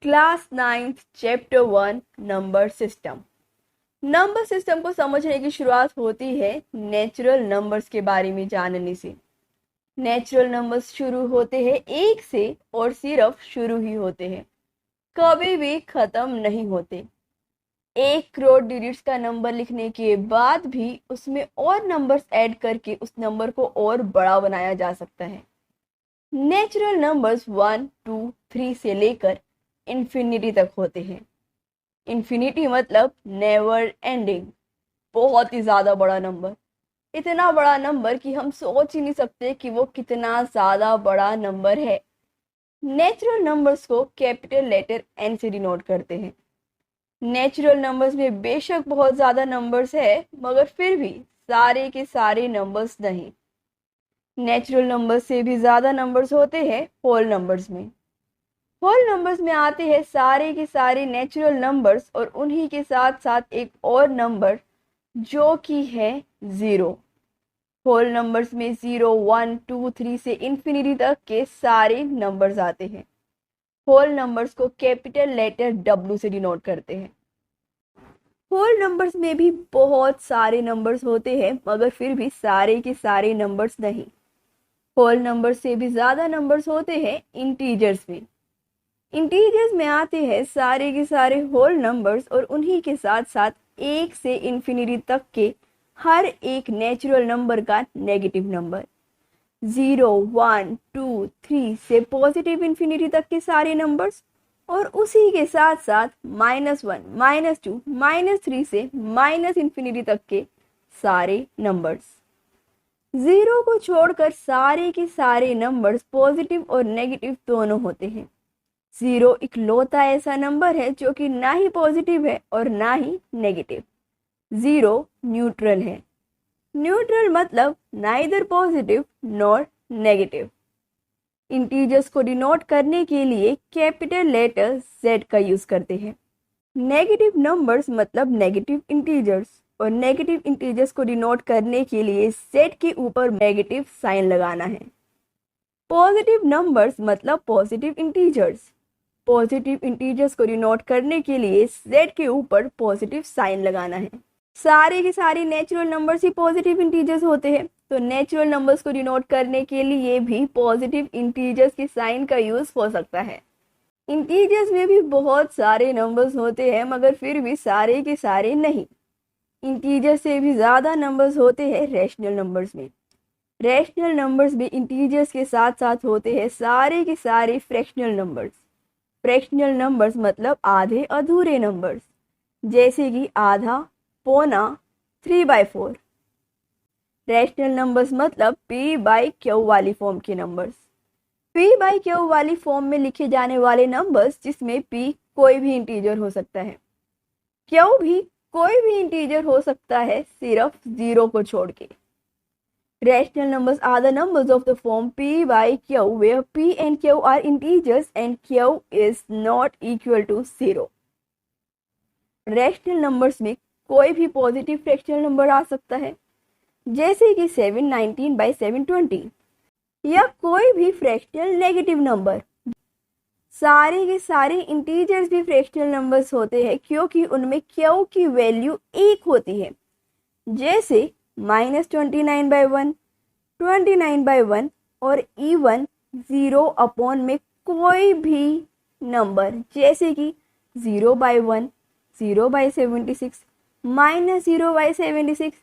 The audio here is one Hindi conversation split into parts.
Class 9th chapter 1 number system. Number system को समझने की शुरुआत होती है नेचुरल नंबर्स के बारे में जानने से। नेचुरल नंबर्स शुरू होते हैं एक से और सिर्फ शुरू ही होते हैं, कभी भी खत्म नहीं होते। 1 करोड़ डिजिट्स का नंबर लिखने के बाद भी उसमें और नंबर्स ऐड करके उस नंबर को और बड़ा बनाया जा सकता है। नेचुरल नंबर्स 1, 2, 3 से लेकर इन्फिनिटी तक होते हैं। इन्फिनिटी मतलब नेवर एंडिंग, बहुत ही ज्यादा बड़ा नंबर। इतना बड़ा नंबर कि हम सोच ही नहीं सकते कि वो कितना ज्यादा बड़ा नंबर है। नेचुरल नंबर्स को कैपिटल लेटर एन से डिनोट करते हैं। नेचुरल नंबर्स में बेशक बहुत ज्यादा नंबर्स है, मगर फिर भी सारे के सारे नंबर्स नहीं। नेचुरल नंबर्स से भी ज्यादा नंबर्स होते हैं होल नंबर्स में। होल नंबर्स में आते हैं सारे के सारे नेचुरल नंबर्स और उन्हीं के साथ साथ एक और नंबर जो कि है जीरो। होल नंबर्स में 0, 1, 2, 3 से इन्फिनिटी तक के सारे नंबर्स आते हैं। होल नंबर्स को कैपिटल लेटर W से डिनोट करते हैं। होल नंबर्स में भी बहुत सारे नंबर्स होते हैं, मगर फिर भी सारे के सारे नंबर्स नहीं। होल नंबर्स से भी ज्यादा नंबर्स होते हैं इंटीजर्स में। इंटीजर्स में आते हैं सारे के सारे होल नंबर्स और उन्हीं के साथ साथ 1 से इन्फिनिटी तक के हर एक नेचुरल नंबर का नेगेटिव नंबर। 0, 1, 2, 3 से पॉजिटिव इन्फिनिटी तक के सारे नंबर्स और उसी के साथ साथ -1, -2, -3 से माइनस इन्फिनिटी तक के सारे नंबर्स। 0 को छोड़कर सारे के सारे नंबर्स पॉजिटिव और नेगेटिव दोनों होते हैं। 0 इकलौता ऐसा नंबर है जो कि ना ही पॉजिटिव है और ना ही नेगेटिव। 0 न्यूट्रल है। न्यूट्रल मतलब neither positive nor negative. Integers को डिनोट करने के लिए कैपिटल लेटर Z का यूज करते हैं। नेगेटिव नंबर्स मतलब नेगेटिव इंटीजर्स और नेगेटिव इंटीजर्स को डिनोट करने के लिए Z के ऊपर नेगेटिव साइन लगाना है। पॉजिटिव नंबर्स मतलब पॉजिटिव इंटीजर्स। पॉजिटिव इंटीजर्स को डिनोट करने के लिए Z के ऊपर पॉजिटिव साइन लगाना है। सारे के सारे नेचुरल नंबर्स ही पॉजिटिव इंटीजर्स होते हैं, तो नेचुरल नंबर्स को डिनोट करने के लिए भी पॉजिटिव इंटीजर्स के साइन का यूज हो सकता है। इंटीजर्स में भी बहुत सारे नंबर्स होते हैं, मगर फिर भी सारे के सारे नहीं। इंटीजर से भी ज्यादा नंबर्स होते हैं रैशनल नंबर्स में। रैशनल नंबर्स भी इंटीजर्स के साथ साथ होते हैं सारे के सारे फ्रैक्शनल नंबर्स। फ्रैक्शनल नंबर्स मतलब आधे अधूरे नंबर्स, जैसे कि आधा, पौना, 3/4। रैशनल नंबर्स मतलब P/Q वाली फॉर्म के नंबर्स। P/Q वाली फॉर्म में लिखे जाने वाले नंबर्स जिसमें P कोई भी इंटीजर हो सकता है, Q भी कोई भी इंटीजर हो सकता है सिर्फ 0 को छोड़ के। Rational numbers are the numbers of the form P/Q where P and Q are integers and Q is not equal to 0. Rational numbers में कोई भी पॉजिटिव फ्रैक्शनल नंबर आ सकता है, जैसे कि 719/720, या कोई भी फ्रैक्शनल नेगेटिव नंबर। सारे के सारे इंटीजर्स भी फ्रैक्शनल नंबर्स होते हैं क्योंकि उनमें Q की वैल्यू 1 होती है, जैसे -29/1, 29/1 और इवन 0 अपॉन में कोई भी नंबर, जैसे कि 0/1, 0/76, -0/76,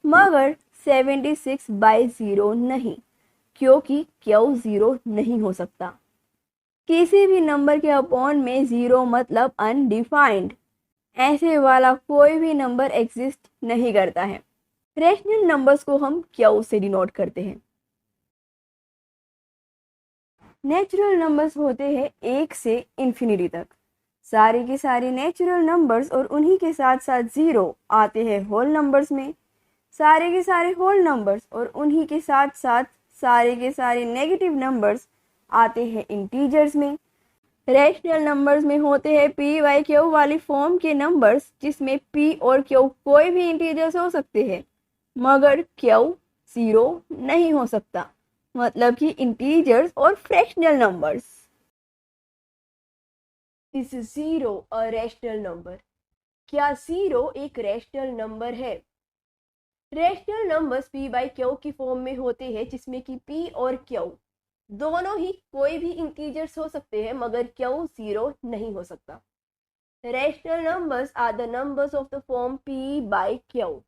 मगर 76/0 नहीं, क्योंकि Q 0 नहीं हो सकता। किसी भी नंबर के अपॉन में 0 मतलब अनडिफाइंड, ऐसे वाला कोई भी नंबर एग्जिस्ट नहीं करता है। रैशनल नंबर्स को हम Q से डिनोट करते हैं। नेचुरल नंबर्स होते हैं 1 से इन्फिनिटी तक। सारे के सारे नेचुरल नंबर्स और उन्हीं के साथ साथ 0 आते हैं होल नंबर्स में। सारे के सारे होल नंबर्स और उन्हीं के साथ साथ सारे के सारे नेगेटिव नंबर्स आते हैं इंटीजर्स में। रैशनल नंबर्स में होते हैं P/Q वाली फॉर्म के नंबर्स जिसमें P और Q कोई भी इंटीजर्स हो सकते हैं, मगर Q 0 नहीं हो सकता, मतलब कि इंटीजर्स और fractional numbers. Is zero a rational number? क्या जीरो एक रैशनल नंबर है? Rational numbers P by Q की फॉर्म में होते हैं, जिसमें कि पी और क्यू दोनों ही कोई भी इंटीजर्स हो सकते हैं, मगर क्यू जीरो नहीं हो सकता। Rational numbers are the numbers of the form P by Q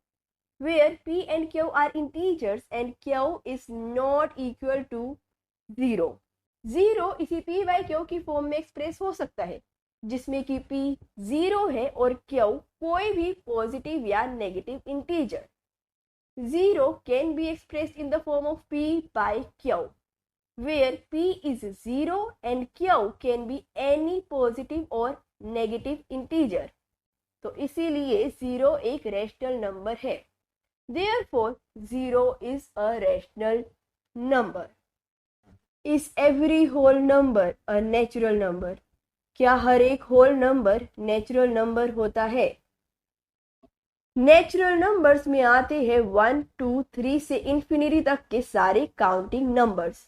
where p and q are integers and q is not equal to 0. 0 इसी p by q की फॉर्म में एक्सप्रेस हो सकता है, जिसमें कि p 0 है और q कोई भी पॉजिटिव या negative integer. 0 can be expressed in the form of p by q where p is 0 and q can be any positive or negative integer। तो इसीलिए 0 एक रैशनल नंबर है। Therefore, 0 is a rational number. Is every whole number a natural number? क्या हर एक होल नंबर नेचुरल नंबर होता है? नेचुरल नंबर्स में आते हैं 1, 2, 3 से इंफिनिटी तक के सारे counting numbers.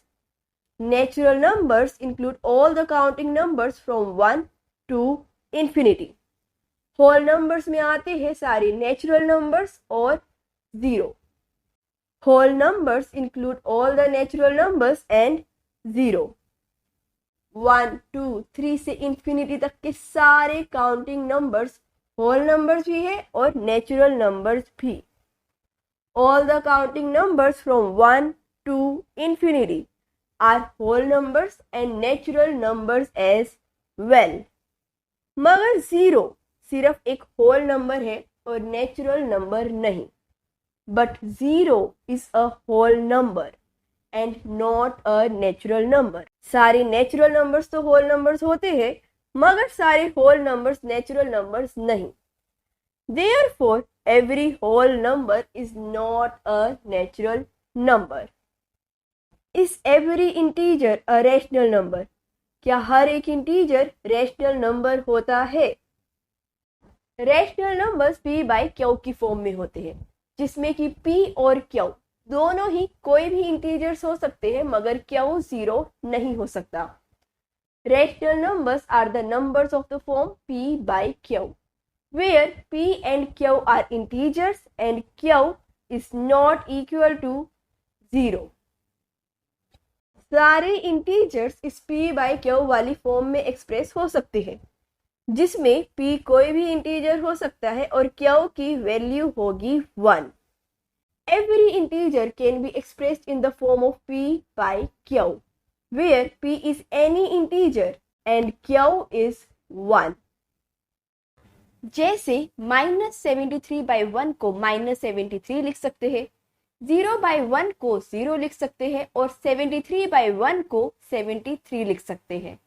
Natural numbers include all the counting numbers from 1 to infinity। Whole numbers में आते हैं सारे नेचुरल नंबर्स और 0। Whole numbers include all the natural numbers and 0। 1, 2, 3 से इंफिनिटी तक के सारे काउंटिंग नंबर्स होल नंबर्स भी है और नेचुरल नंबर्स भी। All the counting numbers from 1 to infinity are whole numbers and natural numbers as well। मगर 0 सिर्फ एक होल नंबर है और नेचुरल नंबर नहीं। But 0 is a whole number and not a natural number। सारे नेचुरल नंबर्स तो होल नंबर्स होते हैं, मगर सारे होल नंबर्स नेचुरल नंबर्स नहीं। Therefore, every whole number is not a natural number। Is every integer a rational number? क्या हर एक इंटीजर रैशनल नंबर होता है? Rational numbers p by q की फॉर्म में होते हैं, जिसमें कि p और q दोनों ही कोई भी इंटीजर्स हो सकते हैं, मगर q 0 नहीं हो सकता। Rational numbers are the numbers of the form p by q where p and q are integers and q is not equal to 0। सारे इंटीजर्स इस p बाई q वाली फॉर्म में एक्सप्रेस हो सकते हैं, जिसमें p कोई भी इंटीजर हो सकता है और q की वैल्यू होगी 1। Every integer can be expressed in the form of p by q where p is any integer and q is 1। जैसे -73/1 को -73 लिख सकते हैं, 0/1 को 0 लिख सकते हैं और 73/1 को 73 लिख सकते हैं।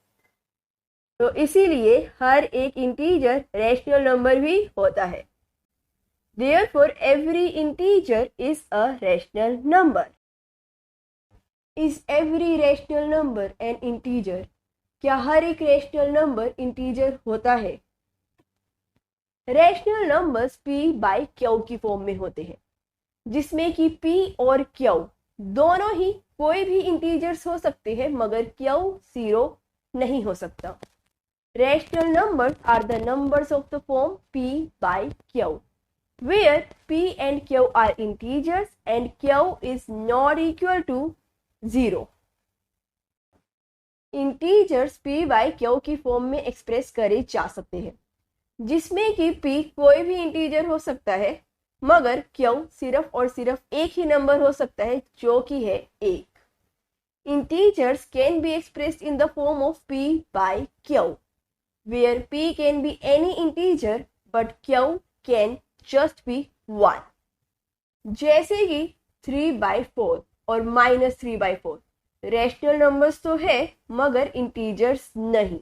तो इसीलिए हर एक इंटीजर रैशनल नंबर भी होता है। Therefore, every integer is a rational number। Is every rational number an integer? क्या हर एक रैशनल नंबर इंटीजर होता है? Rational numbers p by q की फॉर्म में होते हैं, जिसमें कि p और q दोनों ही कोई भी इंटीजर्स हो सकते हैं, मगर q 0 नहीं हो सकता। Rational numbers are the numbers of the form p by q where p and q are integers and q is not equal to 0। Integers p by q की फॉर्म में एक्सप्रेस करे जा सकते हैं, जिसमें कि p कोई भी इंटीजर हो सकता है, मगर q सिर्फ और सिर्फ एक ही नंबर हो सकता है, जो कि है 1। Integers can be expressed in the form of p by q where p can be any integer but q can just be 1। जैसे कि 3/4 और -3/4 रैशनल नंबर्स तो है, मगर इंटीजर्स नहीं।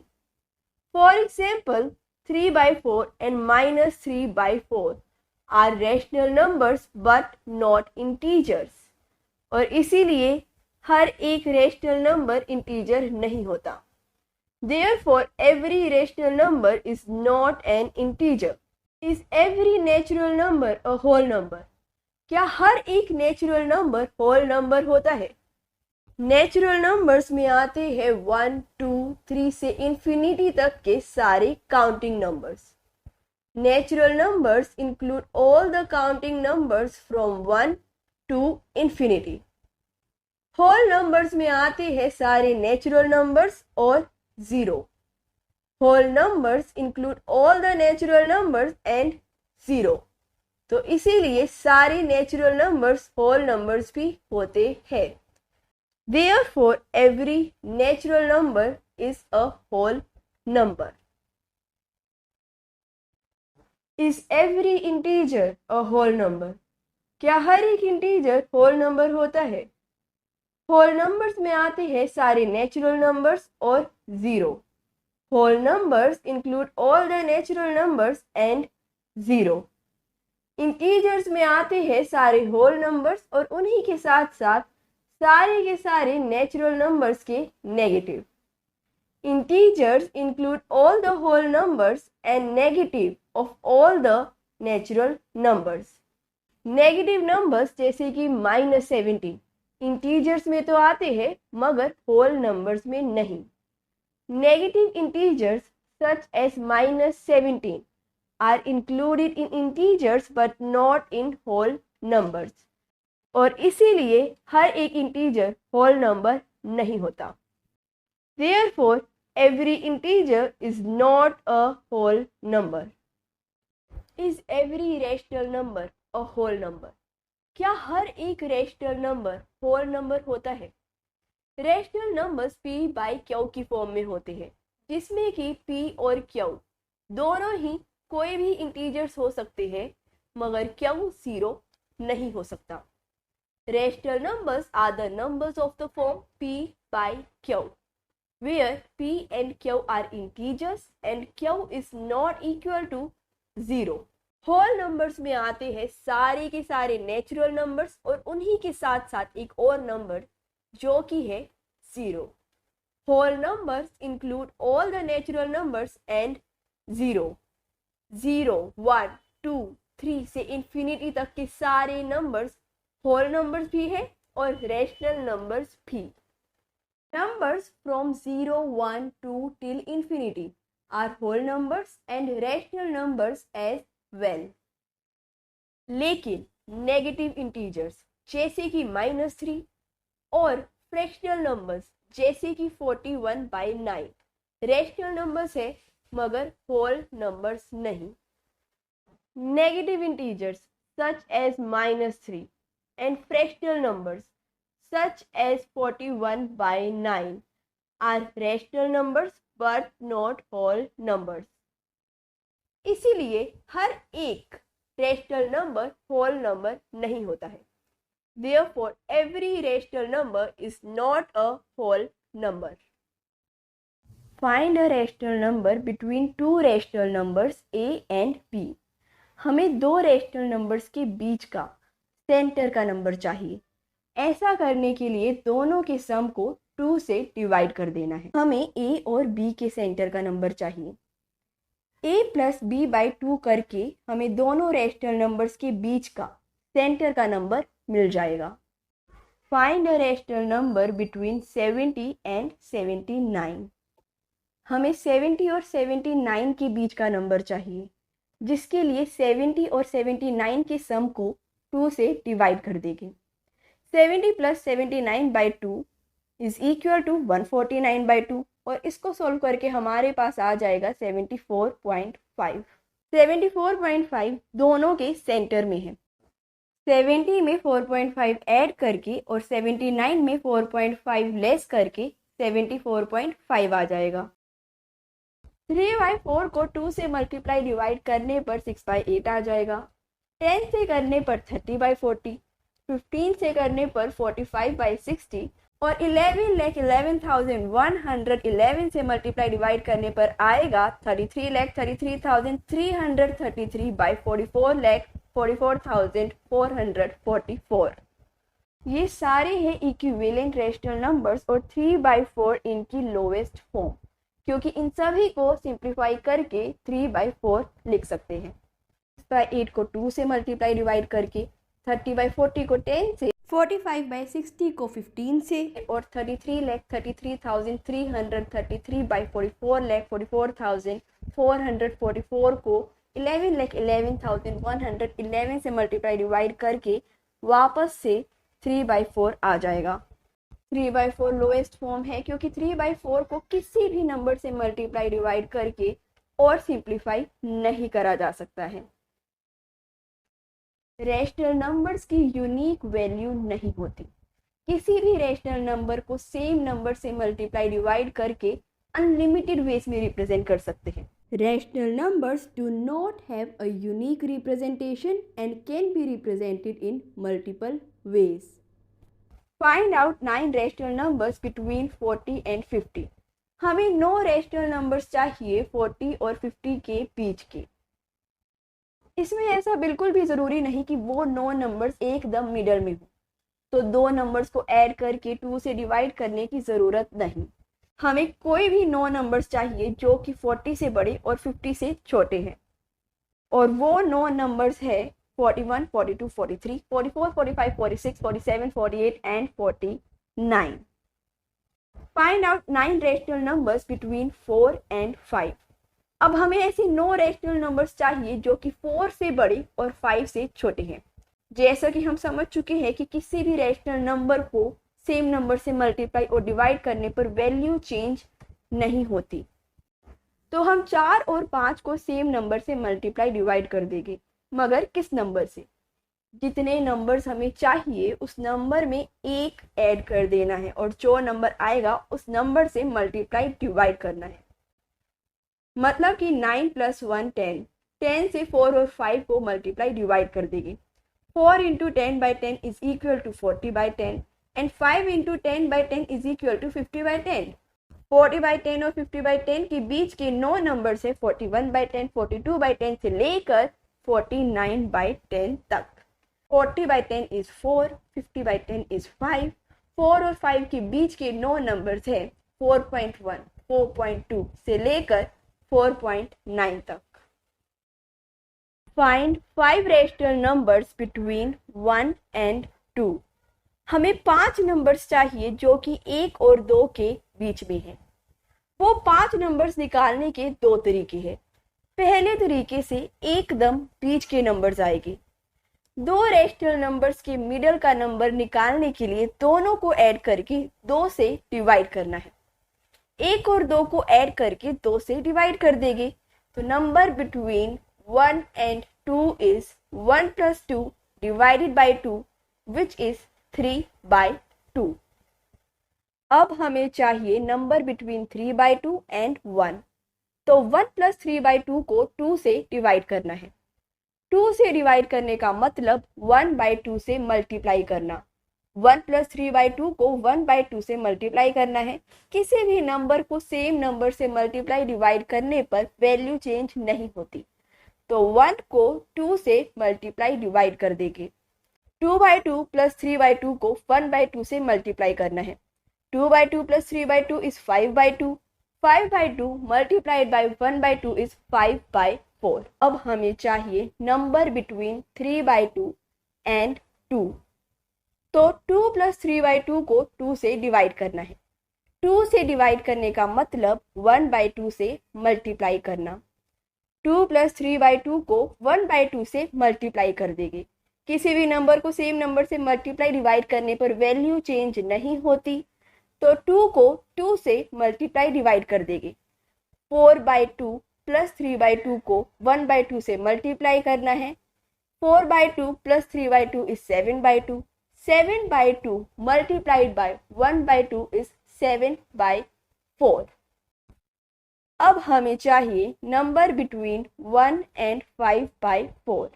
For example 3/4 and -3/4 are rational numbers but not integers। और इसीलिए हर एक रैशनल नंबर इंटीजर नहीं होता। Therefore, every rational number is not an integer। Is every natural number a whole number? क्या हर एक नेचुरल नंबर होल नंबर होता है? नेचुरल नंबर्स में आते हैं 1, 2, 3 से इंफिनिटी तक के सारे counting numbers. Natural numbers include all the counting numbers from 1 to infinity. Whole numbers में आते हैं सारे नेचुरल नंबर्स और zero. Whole numbers include all the natural numbers and zero. तो इसीलिए सारे नेचुरल नंबर्स होल नंबर्स भी होते हैं। Therefore, every natural number is a whole number. Is every integer a whole number? क्या हर एक इंटीजर होल नंबर होता है? होल नंबर्स में आते हैं सारे नेचुरल नंबर्स और zero. Whole numbers include all the natural numbers and zero. Integers में आते हैं सारे होल नंबर्स और उन्हीं के साथ साथ सारे के सारे नेचुरल नंबर्स के negative. Integers include all the whole numbers and negative of all the natural numbers. Negative numbers जैसे कि -17 इंटीजर्स में तो आते हैं मगर होल नंबर्स में नहीं। Negative integers such as -17 are included in integers but not in whole numbers, और इसीलिए हर एक इंटीजर होल नंबर नहीं होता। Therefore, every integer is not a whole number. Is every rational number a whole number? क्या हर एक रेशनल नंबर होल नंबर होता है? Rational numbers p by Q की फॉर्म में होते हैं, जिसमें कि p और q दोनों ही कोई भी इंटीजर्स हो सकते हैं मगर q जीरो नहीं हो सकता। Rational numbers are the numbers of the form p by q, where p and q are integers and q is not equal to 0. Whole numbers में आते हैं सारे के सारे नेचुरल नंबर्स और उन्हीं के साथ साथ एक और नंबर जो कि है 0. Whole numbers include all the natural numbers and 0. 0, 1, 2, 3 से इंफिनिटी तक के सारे नंबर्स होल नंबर्स भी है और रेशनल नंबर्स भी। Numbers from 0, 1, 2 till infinity are whole numbers and rational numbers as well. लेकिन नेगेटिव इंटीजर्स जैसे कि -3 और फ्रैक्शनल नंबर्स जैसे कि 41/9 रेशनल नंबर्स है मगर होल नंबर्स नहीं। Negative integers such as -3 and fractional numbers such as 41/9 are rational numbers but not whole numbers. इसीलिए हर एक रेशनल नंबर होल नंबर नहीं होता है। Therefore, every rational number is not a whole number. Find a rational number between two rational numbers a and b. हमें दो रेशनल नंबर्स के बीच का सेंटर का नंबर चाहिए। ऐसा करने के लिए दोनों के सम को 2 से डिवाइड कर देना है। हमें a और b के सेंटर का नंबर चाहिए। a प्लस b बाई 2 करके हमें दोनों रेशनल नंबर्स के बीच का सेंटर का नंबर मिल जाएगा। Find a rational number between 70 and 79। हमें 70 और 79 के बीच का नंबर चाहिए, जिसके लिए 70 और 79 के सम को 2 से डिवाइड कर देंगे। 70 प्लस 79/2 इज इक्वल टू 149/2 और इसको सॉल्व करके हमारे पास आ जाएगा 74.5। 74.5 दोनों के सेंटर में है। 70 में 4.5 ऐड करके और 79 में 4.5 लेस करके 74.5 आ जाएगा। 3/4 को 2 से मल्टीप्लाई डिवाइड करने पर 6/8 आ जाएगा। 10 से करने पर 30/40, 15 से करने पर 45/60 और 11,11,111 से मल्टीप्लाई डिवाइड करने पर आएगा 33,33,333/44,44,444। ये सारे हैं इक्विवेलेंट रेशनल नंबर्स और 3/4 इनकी लोवेस्ट फॉर्म, क्योंकि इन सभी को सिंप्लीफाई करके 3/4 लिख सकते हैं। 6/8 को 2 से मल्टीप्लाई डिवाइड करके, 30/40 को 10 से, 45/60 को 15 से और 33,33,334,44,44,444 को 11,11,111 से मल्टीप्लाई डिवाइड करके वापस से 3/4 आ जाएगा। 3/4 लोएस्ट फॉर्म है क्योंकि 3/4 को किसी भी नंबर से मल्टीप्लाई डिवाइड करके और सिंप्लीफाई नहीं करा जा सकता है। रैशनल नंबर्स की यूनिक वैल्यू नहीं होती। किसी भी रैशनल नंबर को सेम नंबर से मल्टीप्लाई डिवाइड करके अनलिमिटेड वेज में रिप्रेजेंट कर सकते हैं। Rational numbers do not have a unique representation and can be represented in multiple ways. Find out 9 rational numbers between 40 and 50। हमें 9 रैशनल नंबर्स चाहिए 40 और 50 के बीच के। इसमें ऐसा बिल्कुल भी जरूरी नहीं कि वो 9 नंबर्स एकदम मिडल में हो, तो 2 नंबर्स को ऐड करके 2 से डिवाइड करने की जरूरत नहीं। हमें कोई भी 9 नंबर्स चाहिए जो कि 40 से बड़े और 50 से छोटे हैं, और वो 9 नंबर्स है 41, 42, 43, 44, 45, 46, 47, 48 and 49। Find out 9 rational numbers between 4 and 5। अब हमें ऐसे 9 रैशनल नंबर्स चाहिए जो कि 4 से बड़े और 5 से छोटे हैं। जैसा कि हम समझ चुके हैं कि किसी भी रैशनल नंबर को सेम नंबर से मल्टीप्लाई और डिवाइड करने पर वैल्यू चेंज नहीं होती, तो हम 4 और 5 को सेम नंबर से मल्टीप्लाई डिवाइड कर देंगे, मगर किस नंबर से? जितने नंबर्स हमें चाहिए उस नंबर में एक ऐड कर देना है और जो नंबर आएगा उस नंबर से मल्टीप्लाई डिवाइड करना है। मतलब कि 9 + 1 10, 10 से 4 और 5 को मल्टीप्लाई डिवाइड कर देंगे। 4 × 10/10 is equal to 40/10 and 5 × 10/10 is equal to 50/10। 40/10 और 50/10 के बीच के 9 नंबर से 41/10, 42/10 से लेकर 49/10 तक। 40/10 इज 4, 50/10 इज 5। 4 और 5 के बीच के 9 नंबर्स है 4.1, 4.2 से लेकर 4.9 तक। Find 5 rational numbers between 1 and 2। हमें 5 नंबर्स चाहिए जो कि 1 और 2 के बीच में है। वो 5 नंबर्स निकालने के 2 तरीके हैं। पहले तरीके से एकदम बीच के नंबर्स आएंगे। 2 रैशनल नंबर्स के मिडल का नंबर निकालने के लिए दोनों को ऐड करके 2 से डिवाइड करना है। 1 और 2 को ऐड करके 2 से डिवाइड कर देंगे, तो number between 1 and 2 is 1 + 2 divided by 2 which is 3/2। अब हमें चाहिए नंबर बिटवीन 3/2 एंड 1, तो 1 + 3/2 को 2 से डिवाइड करना है। 2 से डिवाइड करने का मतलब 1/2 से मल्टीप्लाई करना। 1 + 3/2 को 1/2 से मल्टीप्लाई करना है। किसी भी नंबर को सेम नंबर से मल्टीप्लाई डिवाइड करने पर वैल्यू चेंज नहीं होती, तो 1 को 2 से मल्टीप्लाई डिवाइड कर देंगे। 2/2 + 3/2 को 1/2 से मल्टीप्लाई करना है। 2/2 + 3/2 इज 5/2। 5/2 multiplied by 1/2 is 5/4। अब हमें चाहिए नंबर बिटवीन 3/2 एंड 2, तो 2 + 3/2 को 2 से डिवाइड करना है। 2 से डिवाइड करने का मतलब 1/2 से मल्टीप्लाई करना। 2 + 3/2 को 1/2 से मल्टीप्लाई कर देंगे। किसी भी नंबर को सेम नंबर से मल्टीप्लाई डिवाइड करने पर वैल्यू चेंज नहीं होती, तो 2 को 2 से मल्टीप्लाई डिवाइड कर देंगे। 4/2 + 3/2 को 1/2 से मल्टीप्लाई करना है। 4/2 + 3/2 इज 7/2। 7/2 multiplied by 1/2 is 7/4। अब हमें चाहिए नंबर बिटवीन 1 एंड 5/4,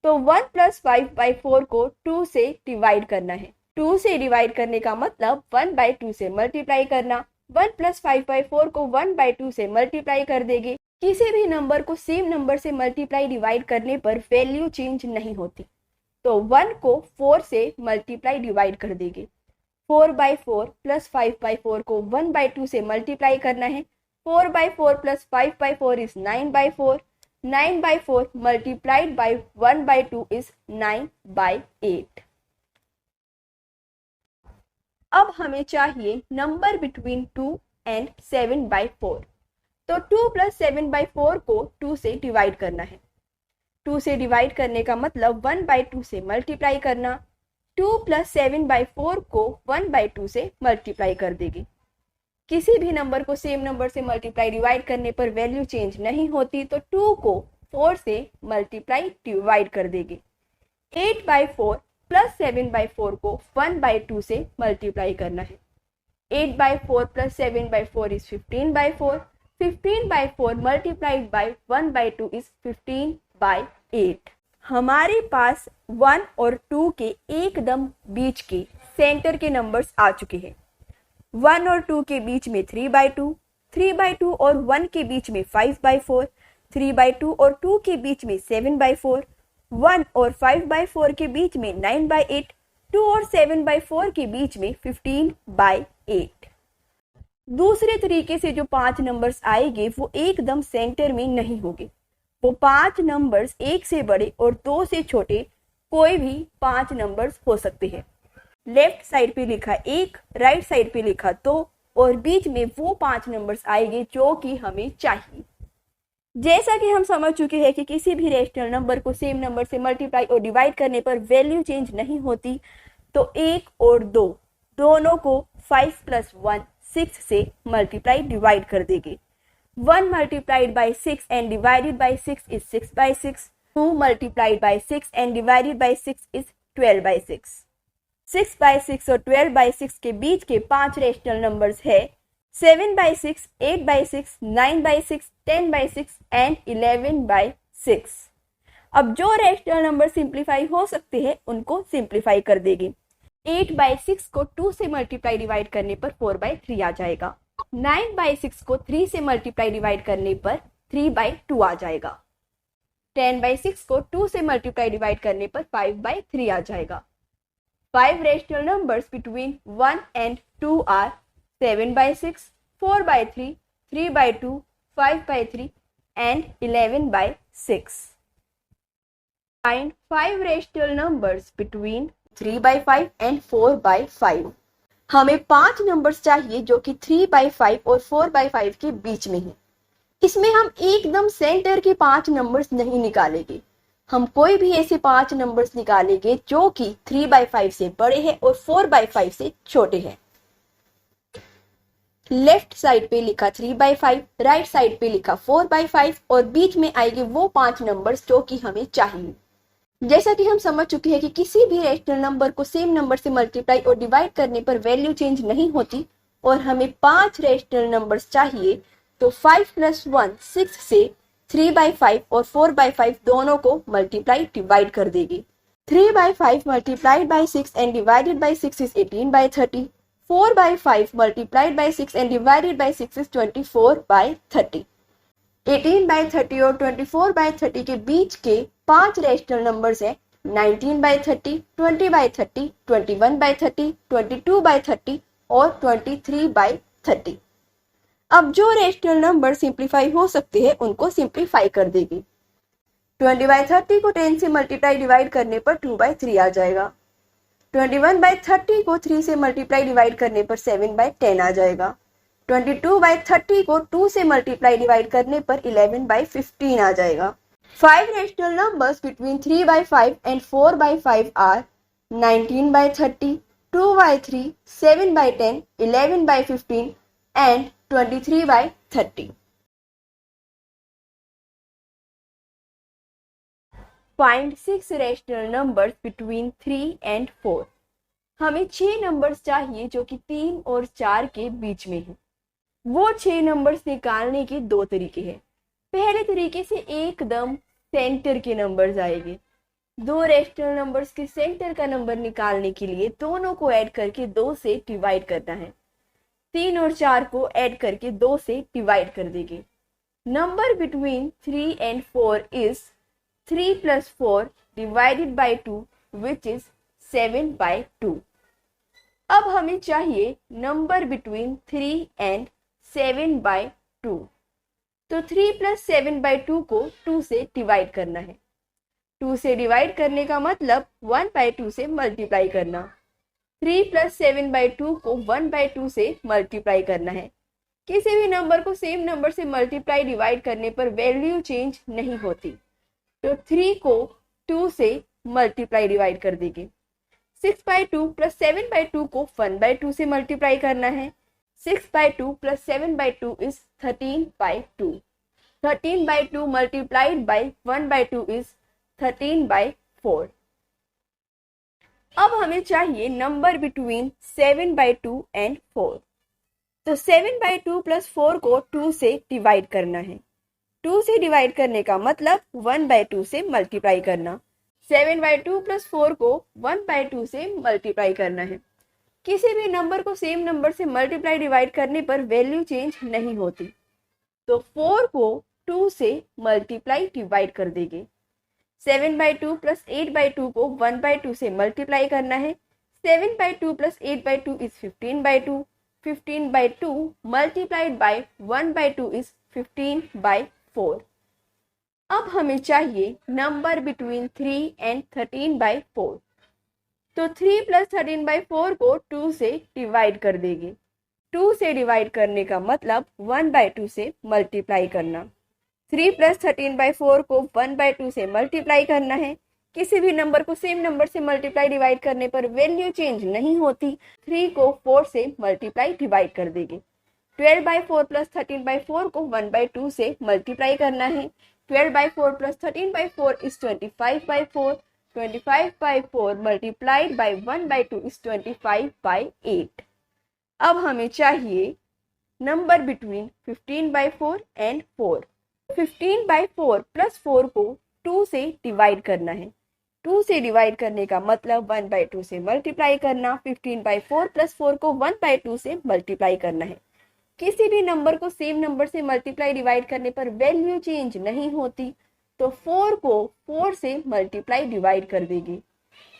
तो 1 + 5/4 को 2 से डिवाइड करना है। 2 से डिवाइड करने का मतलब 1/2 से मल्टीप्लाई करना। 1 + 5/4 को 1/2 से मल्टीप्लाई कर देंगे। किसी भी नंबर को सेम नंबर से मल्टीप्लाई डिवाइड करने पर वैल्यू चेंज नहीं होती, तो 1 को 4 से मल्टीप्लाई डिवाइड कर देंगे। 4/4 + 5/4 को 1/2 से मल्टीप्लाई करना है। 4/4 + 5/4 इज 9/4। 9/4 multiplied by 1/2 is 9/8। अब हमें चाहिए नंबर बिटवीन 2 एंड 7/4। तो 2 + 7/4 को 2 से डिवाइड करना है। 2 से डिवाइड करने का मतलब 1/2 से मल्टीप्लाई करना। 2 + 7/4 को 1/2 से मल्टीप्लाई कर देगी। किसी भी नंबर को सेम नंबर से मल्टीप्लाई डिवाइड करने पर वैल्यू चेंज नहीं होती, तो 2 को 4 से मल्टीप्लाई डिवाइड कर देगी। 8/4 + 7/4 को 1/2 से मल्टीप्लाई करना है। 8/4 + 7/4 इज 15/4। 15/4 multiplied by 1/2 is 15/8। हमारे पास 1 और 2 के एकदम बीच के सेंटर के नंबर्स आ चुके हैं। 1 और 2 के बीच में 3/2, 3/2 और 1 के बीच में 5/4, 3/2 और 2 के बीच में 7/4, 1 और 5/4 के बीच में 9/8, 2 और 7/4 के बीच में 15/8। दूसरे तरीके से जो 5 नंबर्स आएंगे वो एकदम सेंटर में नहीं होंगे। वो 5 नंबर्स एक से बड़े और 2 से छोटे कोई भी 5 नंबर्स हो सकते हैं। लेफ्ट साइड पे लिखा 1, राइट साइड पे लिखा 2 और बीच में वो 5 नंबर्स आएंगे जो कि हमें चाहिए। जैसा कि हम समझ चुके हैं कि किसी भी रेशनल नंबर को सेम नंबर से मल्टीप्लाई और डिवाइड करने पर वैल्यू चेंज नहीं होती, तो 1 और 2 दोनों को 5 + 1 6 से मल्टीप्लाई डिवाइड कर देंगे। 1 multiplied by 6 and divided by 6 is 6/6. 2 multiplied by 6 and divided by 6 is 12/6. 6/6 और 12/6 के बीच के 5 रेशनल नंबर्स है 7/6, 8/6, 9/6, 10/6 एंड 11/6। अब जो रेशनल नंबर सिंप्लीफाई हो सकते हैं उनको सिंप्लीफाई कर देंगे। 8/6 को 2 से मल्टीप्लाई डिवाइड करने पर 4/3 आ जाएगा। 9/6 को 3 से मल्टीप्लाई डिवाइड करने पर 3/2 आ जाएगा। 10/6 को 2 से मल्टीप्लाई डिवाइड करने पर 5/3 आ जाएगा। 5 rational numbers between 1 and 2 are 7/6, 4/3, 3/2, 5/3 and 11/6. Find 5 rational numbers between 3/5 and 4/5. हमें 5 नंबर्स चाहिए जो कि 3/5 और 4/5 के बीच में है। इसमें हम एकदम सेंटर के 5 नंबर्स नहीं निकालेंगे, हम कोई भी ऐसे 5 नंबर्स निकालेंगे जो कि 3/5 से बड़े हैं और 4/5 से छोटे हैं। लेफ्ट साइड पे लिखा 3/5, राइट साइड पे लिखा 4/5 और बीच में आएंगे वो 5 नंबर्स जो कि हमें चाहिए। जैसा कि हम समझ चुके हैं कि किसी भी रेशनल नंबर को सेम नंबर से मल्टीप्लाई और डिवाइड करने पर वैल्यू चेंज नहीं होती और हमें 5 रेशनल नंबर्स चाहिए, तो 5 + 1 6 से 3/5 और 4/5 दोनों को मल्टीप्लाई डिवाइड कर देगी। 3/5 multiplied by 6 and divided by 6 is 18/30. 4/5 multiplied by 6 and divided by 6 is 24/30. 18/30 और 24/30 के बीच के 5 रेशनल नंबर्स हैं 19/30, 20/30, 21/30, 22/30 और 23/30। अब जो रेशनल नंबर सिंप्लीफाई हो सकते हैं उनको सिंप्लीफाई कर देगी। 20/30 को 10 से मल्टीप्लाई डिवाइड करने पर 2/3 आ जाएगा। 21/30 को 3 से मल्टीप्लाई डिवाइड करने पर 7/10 आ जाएगा। 22/30 को 2 से मल्टीप्लाई डिवाइड करने पर 11/15 आ जाएगा। 5 rational numbers between 3/5 and 4/5 are 19/30, 2/3, 7/10, 11/15 and 23/30. Find 6 rational numbers between 3 and 4. हमें 6 नंबर्स चाहिए जो कि 3 और 4 के बीच में है। वो 6 नंबर्स निकालने के 2 तरीके हैं। पहले तरीके से एकदम सेंटर के नंबर्स आएंगे। 2 रेशनल नंबर्स के सेंटर का नंबर निकालने के लिए दोनों को ऐड करके 2 से डिवाइड करना है। 3 और 4 को ऐड करके 2 से डिवाइड कर देंगे। Number between 3 and 4 is 3 + 4 divided by 2 which is 7/2. अब हमें चाहिए नंबर बिटवीन 3 and 7/2। तो 3 + 7/2 को 2 से डिवाइड करना है। 2 से डिवाइड करने का मतलब 1/2 से मल्टीप्लाई करना। 3 प्लस 7/2 को 1/2 से मल्टीप्लाई करना है। किसी भी नंबर को सेम नंबर से मल्टीप्लाई डिवाइड करने पर वैल्यू चेंज नहीं होती, तो 3 को 2 से मल्टीप्लाई डिवाइड कर देंगे। 6/2 प्लस 7/2 को 1/2 से मल्टीप्लाई करना है। 6/2 plus 7/2 is 13/2। 13/2 multiplied by 1/2 is 13/4। अब हमें चाहिए नंबर बिटवीन 7/2 एंड 4। तो 7/2 प्लस 4 को 2 से डिवाइड करना है। 2 से डिवाइड करने का मतलब 1/2 से मल्टीप्लाई करना। 7/2 प्लस 4 को 1/2 से मल्टीप्लाई करना है। किसी भी नंबर को सेम नंबर से मल्टीप्लाई डिवाइड करने पर वैल्यू चेंज नहीं होती, तो 4 को 2 से मल्टीप्लाई डिवाइड कर देंगे। 7/2 प्लस 8/2 को 1/2 से मल्टीप्लाई करना है। 7/2 plus 8/2 is 15/2। 15/2 multiplied by 1/2 is 15/4। अब हमें चाहिए नंबर बिटवीन 3 एंड 13/4। तो 3 प्लस 13/4 को 2 से डिवाइड कर देंगे। 2 से डिवाइड करने का मतलब 1/2 से मल्टीप्लाई करना। 3 प्लस 13/4 को 1/2 से मल्टीप्लाई करना है। किसी भी नंबर को सेम नंबर से मल्टीप्लाई डिवाइड करने पर वैल्यू चेंज नहीं होती। 3 को 4 से मल्टीप्लाई डिवाइड कर देंगे। 12/4 प्लस 13/4 को 1/2 से मल्टीप्लाई करना है। 12/4 plus 13/4 is 25/4। 25/4 multiplied by 1/2 is 25/8। अब हमें चाहिए नंबर बिटवीन 15/4 एंड 4। 15/4 प्लस 4 को 2 से डिवाइड करना है। 2 से डिवाइड करने का मतलब 1/2 से मल्टीप्लाई करना। 15/4 प्लस 4 को 1/2 से मल्टीप्लाई करना है। किसी भी नंबर को सेम नंबर से मल्टीप्लाई डिवाइड करने पर वैल्यू चेंज नहीं होती, तो 4 को 4 से मल्टीप्लाई डिवाइड कर देगी।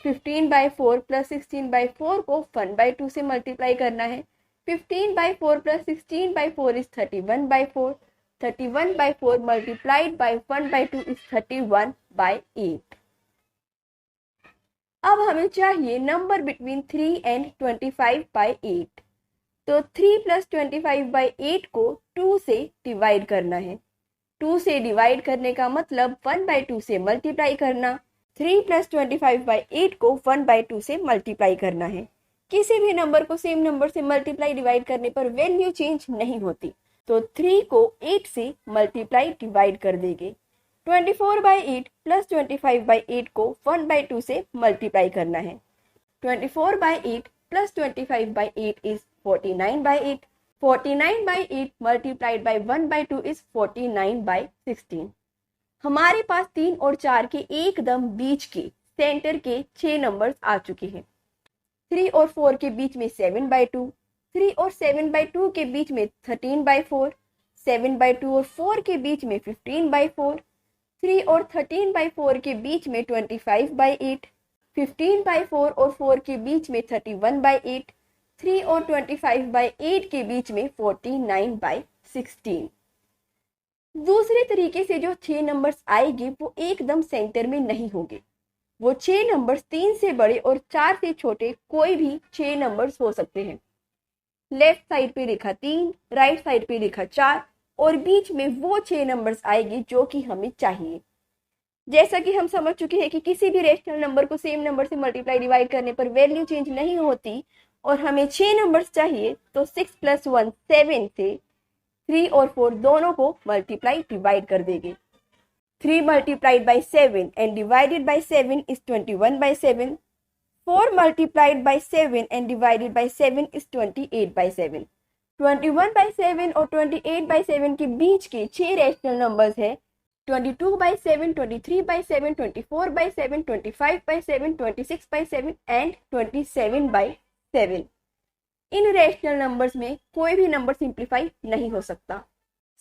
15/4 प्लस 16/4 को 1/2 से मल्टीप्लाई करना है। 15/4 plus 16/4 is 31/4। 31/4 multiplied by 1/2 is 31/8। अब हमें चाहिए नंबर बिटवीन 3 एंड 25/8। तो 3 प्लस 25/8 को 2 से डिवाइड करना है। 2 से डिवाइड करने का मतलब 1/2 से मल्टीप्लाई करना। 3 प्लस 25/8 को 1/2 से मल्टीप्लाई करना है। किसी भी नंबर को सेम नंबर से मल्टीप्लाई डिवाइड करने पर वैल्यू चेंज नहीं होती, तो 3 को 8 से मल्टीप्लाई डिवाइड कर देंगे। 24/8 प्लस 25/8 को 1/2 से मल्टीप्लाई करना है। 24/8 plus 25/8 is 49/8। 49/8 multiplied by 1/2 is 49/16। हमारे पास 3 और 4 के एकदम बीच के सेंटर के 6 नंबर्स आ चुके हैं। 3 और 4 के बीच में 7/2, 3 और 7/2 के बीच में 13/4, 7/2 और 4 के बीच में 15/4, 3 और 13/4 के बीच में 25/8, 15/4 और 4 के बीच में 31/8, 3 और 25/8 के बीच में 49/16। दूसरे तरीके से जो 6 नंबर्स आएंगे वो एकदम सेंटर में नहीं होंगे। वो 6 नंबर्स 3 से बड़े और 4 से छोटे कोई भी 6 नंबर्स हो सकते हैं। लेफ्ट साइड पे लिखा 3, राइट साइड पे लिखा 4 और बीच में वो 6 नंबर्स आएंगे जो कि हमें चाहिए। जैसा कि हम समझ चुके हैं कि किसी भी रेशनल नंबर को सेम नंबर से मल्टीप्लाई डिवाइड करने पर वैल्यू चेंज नहीं होती और हमें 6 नंबर्स चाहिए, तो 6 + 1 7 से 3 और 4 दोनों को मल्टीप्लाई डिवाइड कर देंगे। 3 multiplied by 7 and divided by 7 is 21/7. 4 multiplied by 7 and divided by 7 is 28/7. 21/7 और 28/7 के बीच के 6 रैशनल नंबर्स है 22/7, 23/7, 24/7, 25/7, 26/7 एंड 27/7। इन रैशनल नंबर्स में कोई भी नंबर सिंप्लीफाई नहीं हो सकता।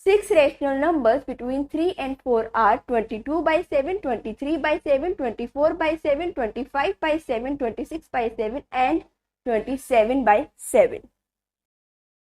6 rational numbers between 3 and 4 are 22/7, 23/7, 24/7, 25/7, 26/7 and 27/7.